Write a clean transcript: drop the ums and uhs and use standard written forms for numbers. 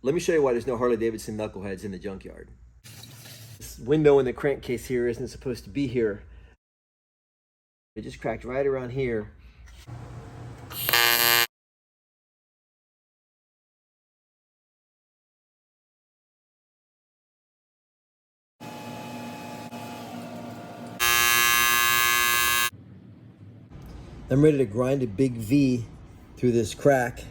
Let me show you why there's no Harley Davidson Knuckleheads in the junkyard. This window in the crankcase here isn't supposed to be here. It just cracked right around here. I'm ready to grind a big V through this crack.